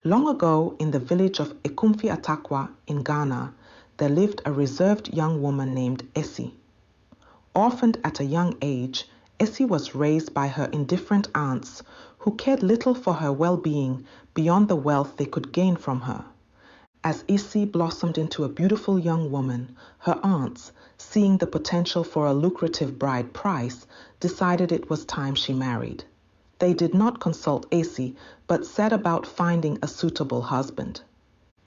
Long ago, in the village of Ekumfi Atakwa in Ghana, there lived a reserved young woman named Essie. Orphaned at a young age, Essie was raised by her indifferent aunts who cared little for her well-being beyond the wealth they could gain from her. As Essie blossomed into a beautiful young woman, her aunts, seeing the potential for a lucrative bride price, decided it was time she married. They did not consult Essie, but set about finding a suitable husband.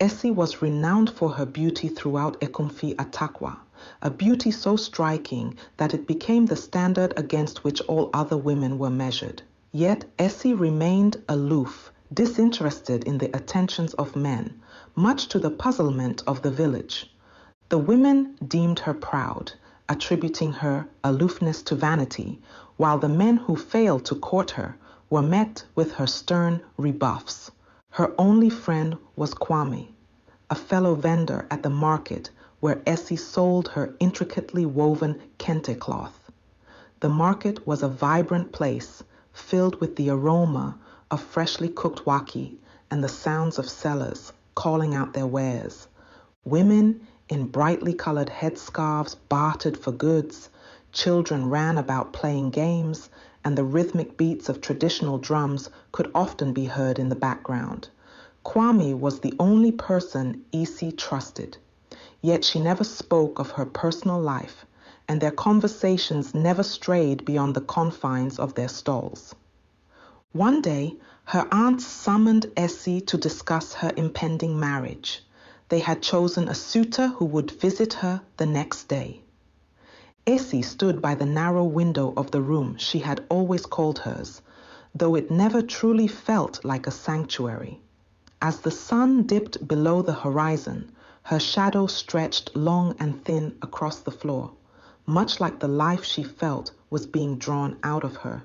Essie was renowned for her beauty throughout Ekumfi Atakwa, a beauty so striking that it became the standard against which all other women were measured. Yet Essie remained aloof, disinterested in the attentions of men, much to the puzzlement of the village. The women deemed her proud, attributing her aloofness to vanity, while the men who failed to court her were met with her stern rebuffs. Her only friend was Kwame, a fellow vendor at the market where Essie sold her intricately woven kente cloth. The market was a vibrant place, filled with the aroma of freshly cooked waki and the sounds of sellers calling out their wares. Women in brightly colored headscarves bartered for goods, children ran about playing games, and the rhythmic beats of traditional drums could often be heard in the background. Kwame was the only person Essie trusted, yet she never spoke of her personal life, and their conversations never strayed beyond the confines of their stalls. One day, her aunt summoned Essie to discuss her impending marriage. They had chosen a suitor who would visit her the next day. Essie stood by the narrow window of the room she had always called hers, though it never truly felt like a sanctuary. As the sun dipped below the horizon, her shadow stretched long and thin across the floor, much like the life she felt was being drawn out of her.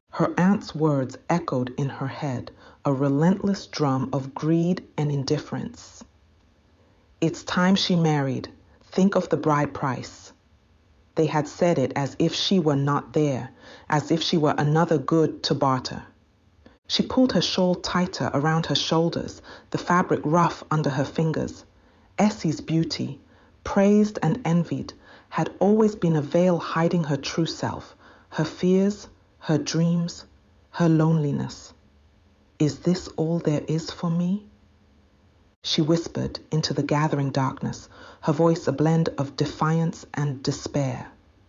Her aunt's words echoed in her head, a relentless drum of greed and indifference. It's time she married. Think of the bride price. They had said it as if she were not there, as if she were another good to barter. She pulled her shawl tighter around her shoulders, the fabric rough under her fingers. Essie's beauty, praised and envied, had always been a veil hiding her true self, her fears, her dreams, her loneliness. Is this all there is for me? She whispered into the gathering darkness, her voice a blend of defiance and despair.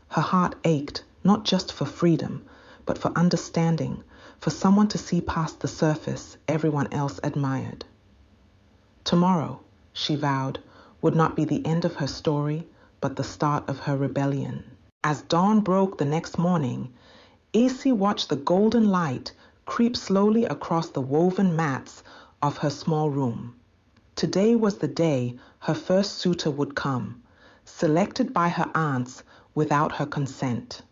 Her heart ached, not just for freedom, but for understanding, for someone to see past the surface everyone else admired. Tomorrow, she vowed, would not be the end of her story, but the start of her rebellion. As dawn broke the next morning, Essie watched the golden light creep slowly across the woven mats of her small room. Today was the day her first suitor would come, selected by her aunts without her consent.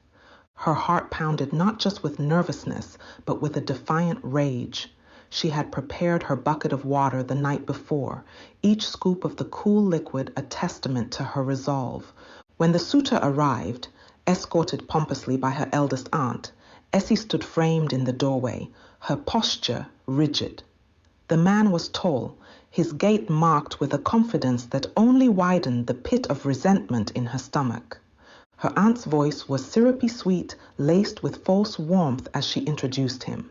Her heart pounded not just with nervousness, but with a defiant rage. She had prepared her bucket of water the night before, each scoop of the cool liquid a testament to her resolve. When the suitor arrived, escorted pompously by her eldest aunt, Essie stood framed in the doorway, her posture rigid. The man was tall, his gait marked with a confidence that only widened the pit of resentment in her stomach. Her aunt's voice was syrupy sweet, laced with false warmth as she introduced him.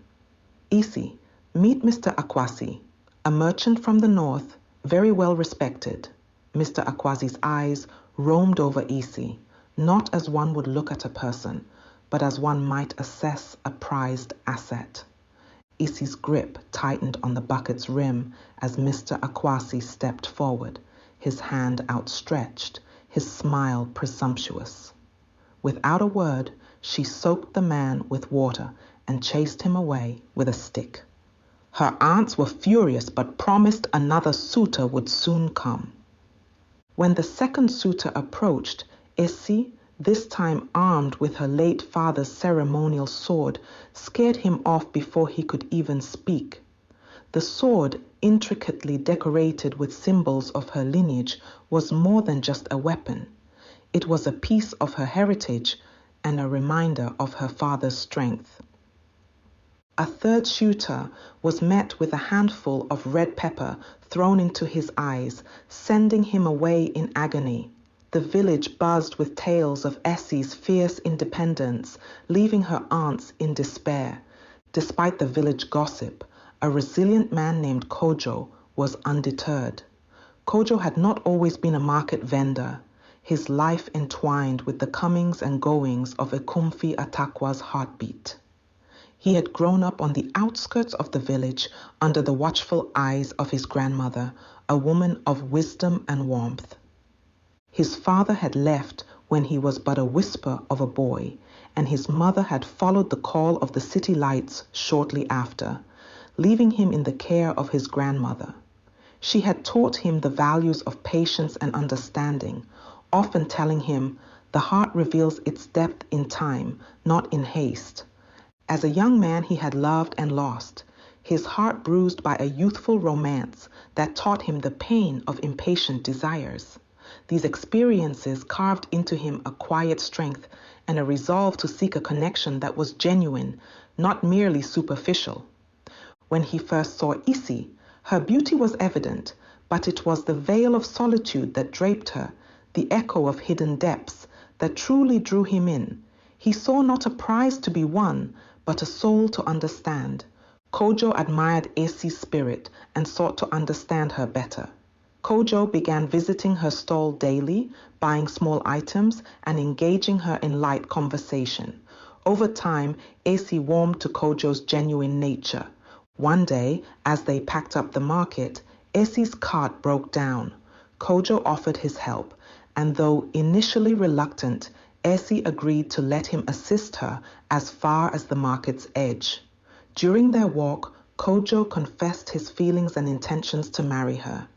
Essie, meet Mr. Akwasi, a merchant from the north, very well respected. Mr. Akwasi's eyes roamed over Essie, not as one would look at a person, but as one might assess a prized asset. Essie's grip tightened on the bucket's rim as Mr. Akwasi stepped forward, his hand outstretched, his smile presumptuous. Without a word, she soaked the man with water and chased him away with a stick. Her aunts were furious but promised another suitor would soon come. When the second suitor approached, Essie, this time armed with her late father's ceremonial sword, scared him off before he could even speak. The sword, intricately decorated with symbols of her lineage, was more than just a weapon. It was a piece of her heritage and a reminder of her father's strength. a third suitor was met with a handful of red pepper thrown into his eyes, sending him away in agony. The village buzzed with tales of Essie's fierce independence, leaving her aunts in despair. Despite the village gossip, a resilient man named Kojo was undeterred. Kojo had not always been a market vendor, his life entwined with the comings and goings of Ekumfi Atakwa's heartbeat. He had grown up on the outskirts of the village under the watchful eyes of his grandmother, a woman of wisdom and warmth. His father had left when he was but a whisper of a boy, and his mother had followed the call of the city lights shortly after, leaving him in the care of his grandmother. She had taught him the values of patience and understanding, often telling him, "The heart reveals its depth in time, not in haste." As a young man, he had loved and lost, his heart bruised by a youthful romance that taught him the pain of impatient desires. These experiences carved into him a quiet strength and a resolve to seek a connection that was genuine, not merely superficial. When he first saw Essie, her beauty was evident, but it was the veil of solitude that draped her, the echo of hidden depths, that truly drew him in. He saw not a prize to be won, but a soul to understand. Kojo admired Essie's spirit and sought to understand her better. Kojo began visiting her stall daily, buying small items and engaging her in light conversation. Over time, Essie warmed to Kojo's genuine nature. One day, as they packed up the market, Essie's cart broke down. Kojo offered his help, and though initially reluctant, Essie agreed to let him assist her as far as the market's edge. During their walk, Kojo confessed his feelings and intentions to marry her.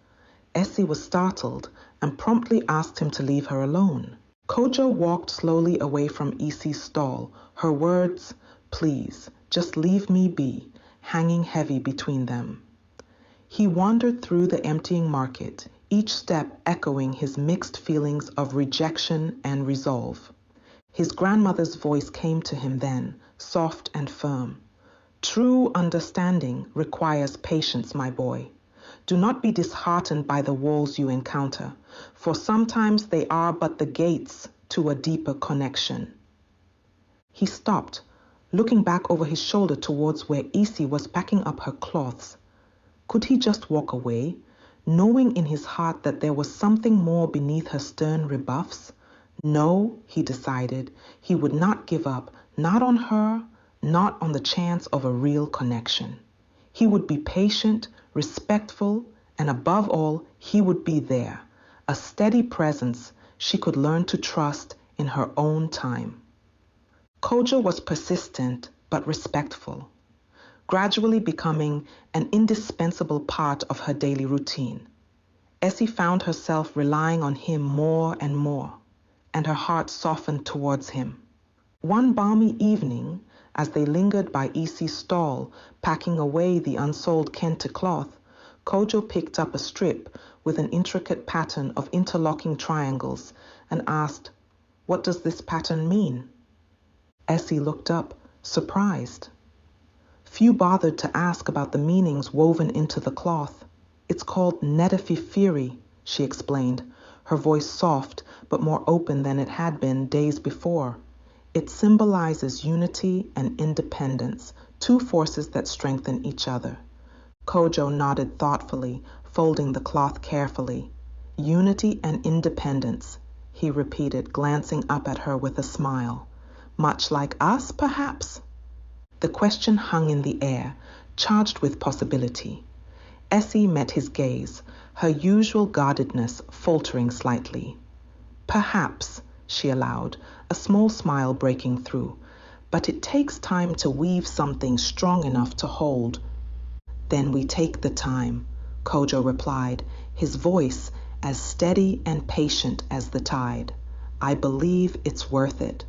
Essie was startled and promptly asked him to leave her alone. Kojo walked slowly away from Essie's stall, her words, "Please, just leave me be," hanging heavy between them. He wandered through the emptying market, each step echoing his mixed feelings of rejection and resolve. His grandmother's voice came to him then, soft and firm. "True understanding requires patience, my boy. Do not be disheartened by the walls you encounter, for sometimes they are but the gates to a deeper connection." He stopped, looking back over his shoulder towards where Essie was packing up her cloths. Could he just walk away, knowing in his heart that there was something more beneath her stern rebuffs? No, he decided, he would not give up, not on her, not on the chance of a real connection. He would be patient, respectful, and above all, he would be there, a steady presence she could learn to trust in her own time. Kojo was persistent but respectful, gradually becoming an indispensable part of her daily routine. Essie found herself relying on him more and more, and her heart softened towards him. One balmy evening, as they lingered by Essie's stall, packing away the unsold kente cloth, Kojo picked up a strip with an intricate pattern of interlocking triangles and asked, "What does this pattern mean?" Essie looked up, surprised. Few bothered to ask about the meanings woven into the cloth. "It's called Netafifiri," she explained, her voice soft but more open than it had been days before. "It symbolizes unity and independence, two forces that strengthen each other." Kojo nodded thoughtfully, folding the cloth carefully. "Unity and independence," he repeated, glancing up at her with a smile. "Much like us, perhaps?" The question hung in the air, charged with possibility. Essie met his gaze, her usual guardedness faltering slightly. "Perhaps," she allowed, a small smile breaking through, "but it takes time to weave something strong enough to hold." "Then we take the time," Kojo replied, his voice as steady and patient as the tide. "I believe it's worth it."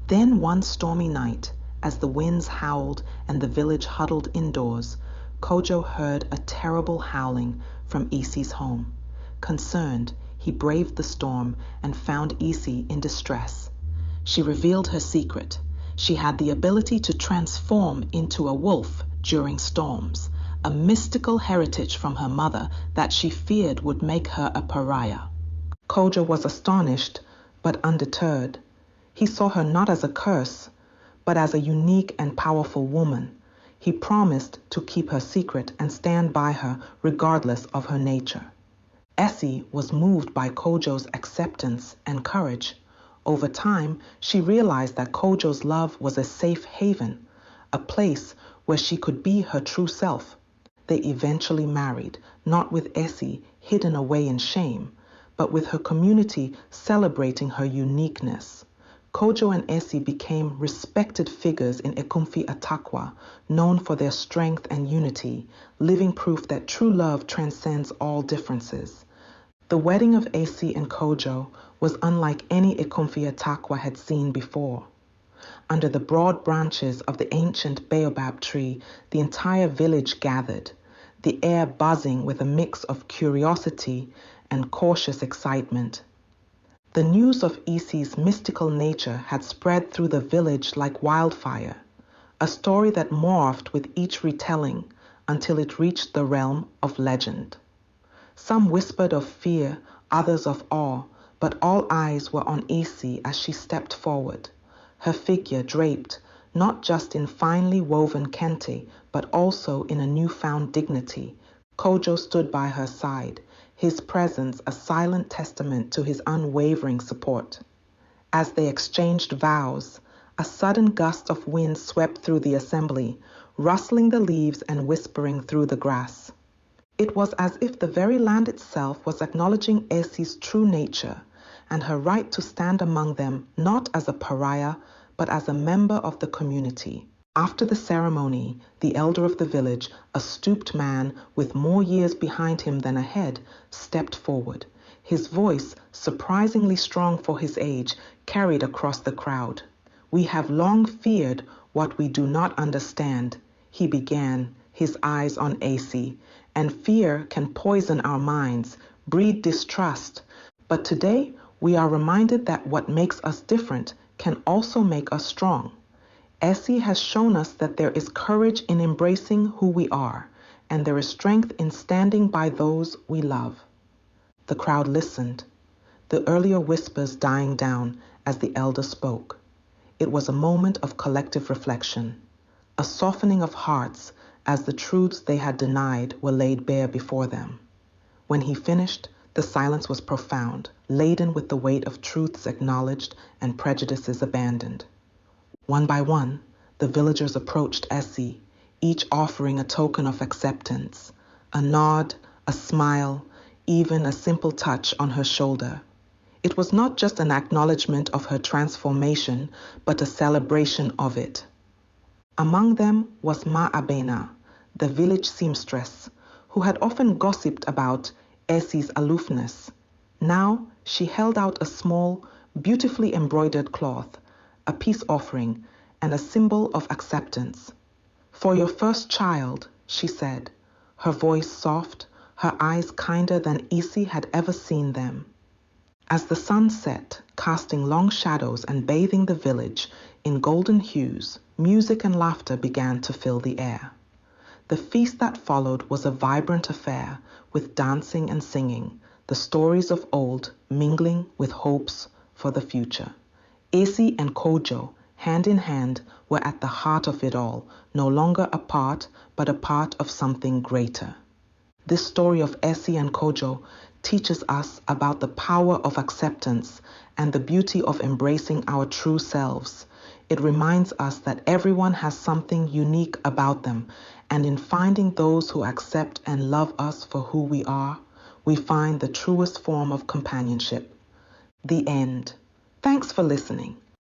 Then one stormy night, as the winds howled and the village huddled indoors, Kojo heard a terrible howling from Essie's home. Concerned, he braved the storm and found Essie in distress. She revealed her secret. She had the ability to transform into a wolf during storms, a mystical heritage from her mother that she feared would make her a pariah. Kojo was astonished, but undeterred. He saw her not as a curse, but as a unique and powerful woman. He promised to keep her secret and stand by her regardless of her nature. Essie was moved by Kojo's acceptance and courage. Over time, she realized that Kojo's love was a safe haven, a place where she could be her true self. They eventually married, not with Essie hidden away in shame, but with her community celebrating her uniqueness. Kojo and Essie became respected figures in Ekumfi Atakwa, known for their strength and unity, living proof that true love transcends all differences. The wedding of Essie and Kojo was unlike any Ekumfi Atakwa had seen before. Under the broad branches of the ancient baobab tree, the entire village gathered, the air buzzing with a mix of curiosity and cautious excitement. The news of Essie's mystical nature had spread through the village like wildfire, a story that morphed with each retelling until it reached the realm of legend. Some whispered of fear, others of awe, but all eyes were on Essie as she stepped forward, her figure draped not just in finely woven kente, but also in a newfound dignity. Kojo stood by her side, his presence a silent testament to his unwavering support. As they exchanged vows, a sudden gust of wind swept through the assembly, rustling the leaves and whispering through the grass. It was as if the very land itself was acknowledging Essie's true nature and her right to stand among them not as a pariah, but as a member of the community. After the ceremony, the elder of the village, a stooped man with more years behind him than ahead, stepped forward. His voice, surprisingly strong for his age, carried across the crowd. "We have long feared what we do not understand," he began, his eyes on Essie. "And fear can poison our minds, breed distrust. But today, we are reminded that what makes us different can also make us strong. Essie has shown us that there is courage in embracing who we are, and there is strength in standing by those we love." The crowd listened, the earlier whispers dying down as the elder spoke. It was a moment of collective reflection, a softening of hearts as the truths they had denied were laid bare before them. When he finished, the silence was profound, laden with the weight of truths acknowledged and prejudices abandoned. One by one, the villagers approached Essie, each offering a token of acceptance, a nod, a smile, even a simple touch on her shoulder. It was not just an acknowledgement of her transformation, but a celebration of it. Among them was Ma Abena, the village seamstress, who had often gossiped about Essie's aloofness. Now she held out a small, beautifully embroidered cloth, a peace offering, and a symbol of acceptance. "For your first child," she said, her voice soft, her eyes kinder than Essie had ever seen them. As the sun set, casting long shadows and bathing the village in golden hues, music and laughter began to fill the air. The feast that followed was a vibrant affair, with dancing and singing, the stories of old mingling with hopes for the future. Essie and Kojo, hand in hand, were at the heart of it all, no longer apart, but a part of something greater. This story of Essie and Kojo teaches us about the power of acceptance and the beauty of embracing our true selves. It reminds us that everyone has something unique about them, and in finding those who accept and love us for who we are, we find the truest form of companionship. The end. Thanks for listening.